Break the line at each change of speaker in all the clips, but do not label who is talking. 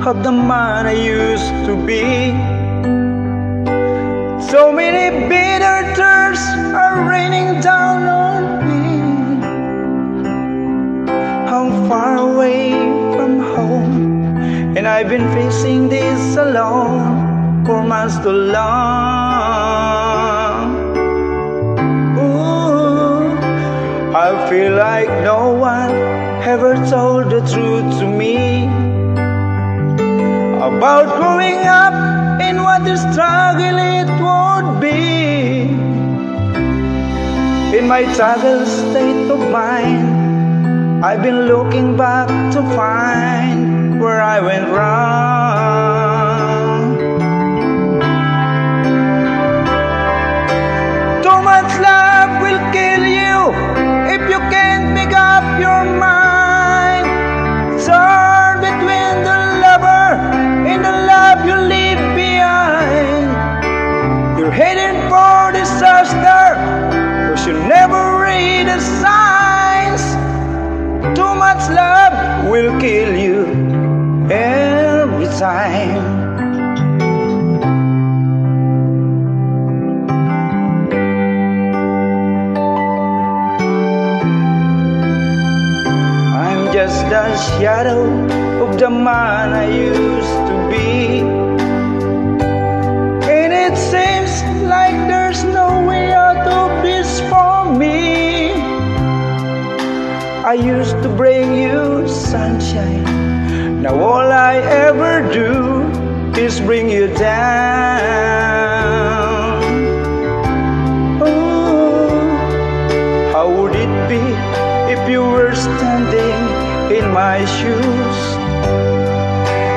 of the man I used to be. So many bitter tears are raining down on me. I'm far away from home, and I've been facing this alone for months too long. Ooh, I feel like no one ever told the truth to me about growing up and what the struggle it would be. In my troubled state of mind, I've been looking back to find where I went wrong. Too much love will kill you if you can't make up your mind. Torn between the lover and the love you leave behind. You're heading for disaster, but you never read the signs. Too much love will kill you every time. I'm just a shadow of the man I used to be, and it seems like there's no way out of this for me. I used to bring you sunshine, now all I ever do is bring you down. Oh, how would it be if you were standing in my shoes?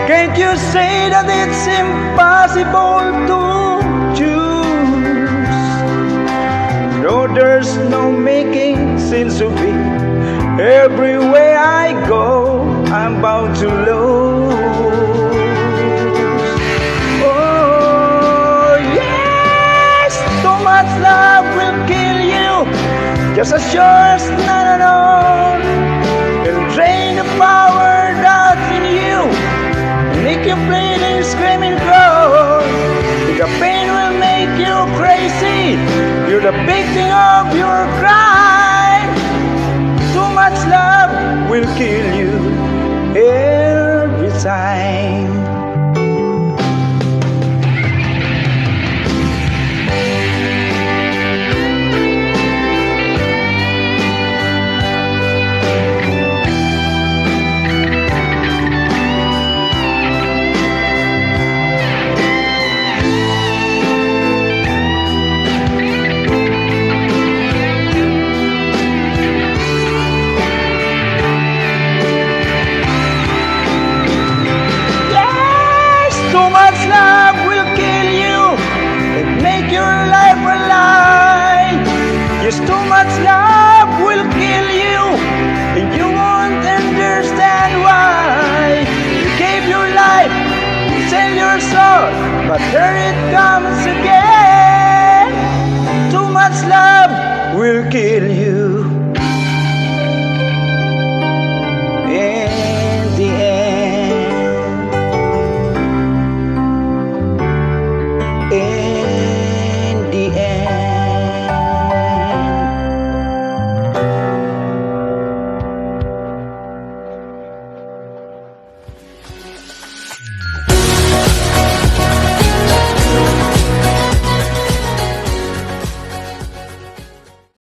Can't you say that it's impossible to choose? No, there's no making sense of it. Everywhere I go, I'm bound to lose. Oh, yes, too much love will kill you, just as sure as none alone. It'll drain the power that's in you, make you bleeding, screaming, grow. The pain will make you crazy, you're the victim of your crime. Too much love will kill you every time. Too much love will kill you and make your life a lie. Yes, too much love will kill you, and you won't understand why. You gave your life, you sell your soul, but here it comes again. Too much love will kill you.